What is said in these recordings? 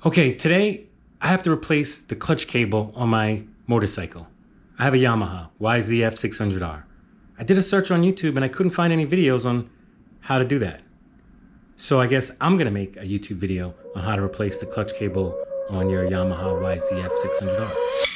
Okay, today I have to replace the clutch cable on my motorcycle. I have a Yamaha YZF 600R. I did a search on YouTube and I couldn't find any videos on how to do that. So I guess I'm gonna make a YouTube video on how to replace the clutch cable on your Yamaha YZF 600R.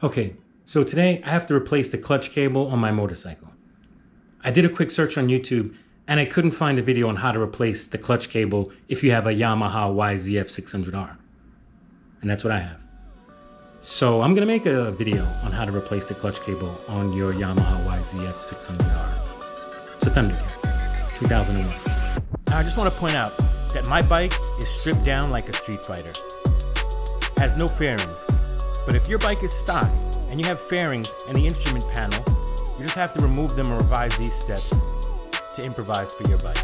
Okay, so today I have to replace the clutch cable on my motorcycle. I did a quick search on YouTube and I couldn't find a video on how to replace the clutch cable if you have a Yamaha YZF 600R. And that's what I have. So I'm gonna make a video on how to replace the clutch cable on your Yamaha YZF 600R. It's a Thundercat, 2001. Now I just wanna point out that my bike is stripped down like a Street Fighter. Has no fairings. But if your bike is stock and you have fairings and the instrument panel, you just have to remove them and revise these steps to improvise for your bike.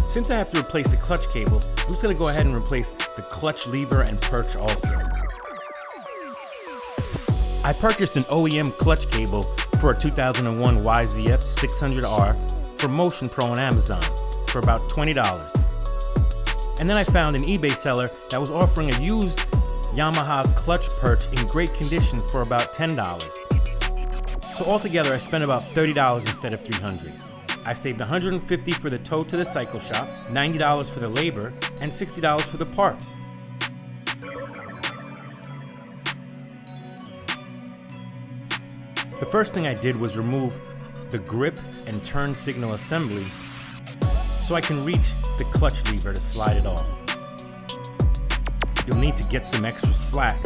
Since I have to replace the clutch cable, I'm just gonna go ahead and replace the clutch lever and perch also. I purchased an OEM clutch cable for a 2001 YZF 600R from Motion Pro on Amazon for about $20. And then I found an eBay seller that was offering a used Yamaha clutch perch in great condition for about $10. So altogether I spent about $30 instead of $300. I saved $150 for the tow to the cycle shop, $90 for the labor, and $60 for the parts. The first thing I did was remove the grip and turn signal assembly so I can reach the clutch lever to slide it off. You'll need to get some extra slack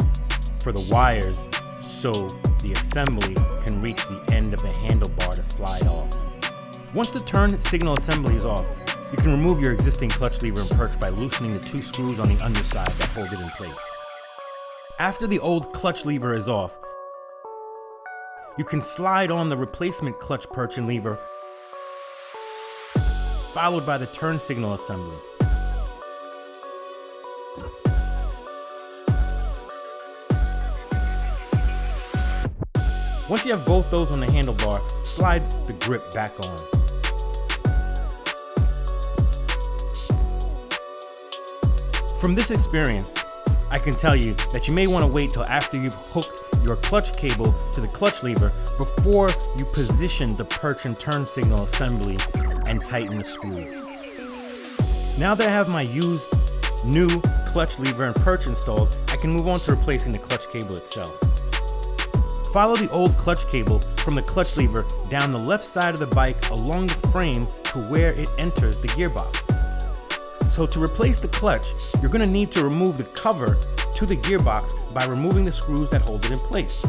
for the wires so the assembly can reach the end of the handlebar to slide off. Once the turn signal assembly is off, you can remove your existing clutch lever and perch by loosening the two screws on the underside that hold it in place. After the old clutch lever is off, you can slide on the replacement clutch perch and lever, followed by the turn signal assembly. Once you have both those on the handlebar, slide the grip back on. From this experience, I can tell you that you may want to wait till after you've hooked your clutch cable to the clutch lever before you position the perch and turn signal assembly and tighten the screws. Now that I have my used new clutch lever and perch installed, I can move on to replacing the clutch cable itself. Follow the old clutch cable from the clutch lever down the left side of the bike along the frame to where it enters the gearbox. So to replace the clutch, you're going to need to remove the cover to the gearbox by removing the screws that hold it in place.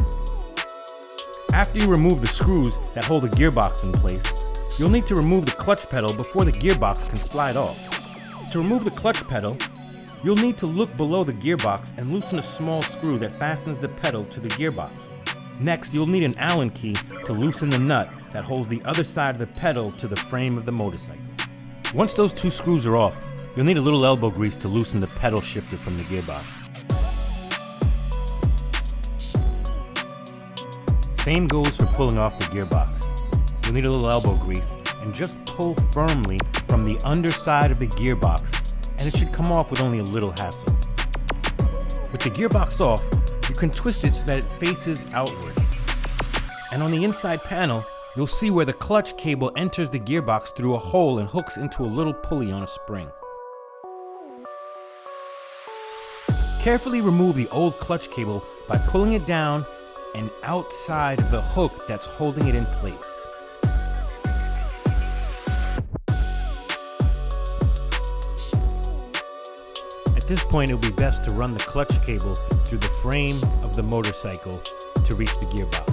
After you remove the screws that hold the gearbox in place, you'll need to remove the clutch pedal before the gearbox can slide off. To remove the clutch pedal, you'll need to look below the gearbox and loosen a small screw that fastens the pedal to the gearbox. Next, you'll need an Allen key to loosen the nut that holds the other side of the pedal to the frame of the motorcycle. Once those two screws are off, you'll need a little elbow grease to loosen the pedal shifter from the gearbox. Same goes for pulling off the gearbox. You'll need a little elbow grease and just pull firmly from the underside of the gearbox and it should come off with only a little hassle. With the gearbox off, you can twist it so that it faces outwards. And on the inside panel, you'll see where the clutch cable enters the gearbox through a hole and hooks into a little pulley on a spring. Carefully remove the old clutch cable by pulling it down and outside of the hook that's holding it in place. At this point, it would be best to run the clutch cable through the frame of the motorcycle to reach the gearbox.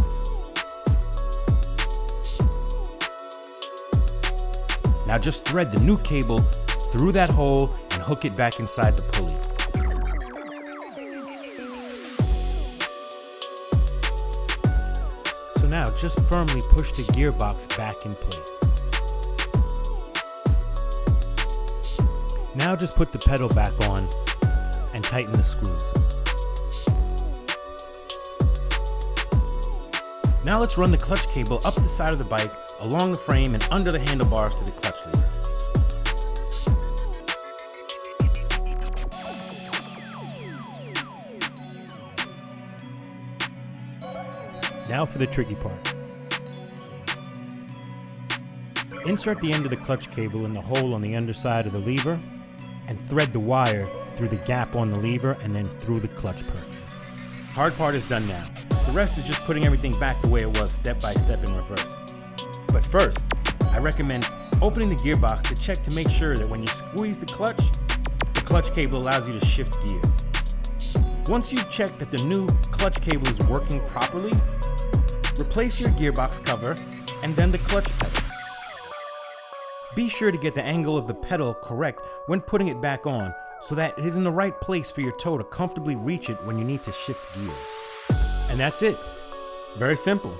Now just thread the new cable through that hole and hook it back inside the pulley. So now just firmly push the gearbox back in place. Now just put the pedal back on and tighten the screws. Now let's run the clutch cable up the side of the bike, along the frame and under the handlebars to the clutch lever. Now for the tricky part. Insert the end of the clutch cable in the hole on the underside of the lever and thread the wire through the gap on the lever and then through the clutch perch. Hard part is done now. The rest is just putting everything back the way it was, step by step in reverse. But first, I recommend opening the gearbox to check to make sure that when you squeeze the clutch cable allows you to shift gears. Once you've checked that the new clutch cable is working properly, replace your gearbox cover and then the clutch pedal. Be sure to get the angle of the pedal correct when putting it back on so that it is in the right place for your toe to comfortably reach it when you need to shift gears. And that's it. Very simple.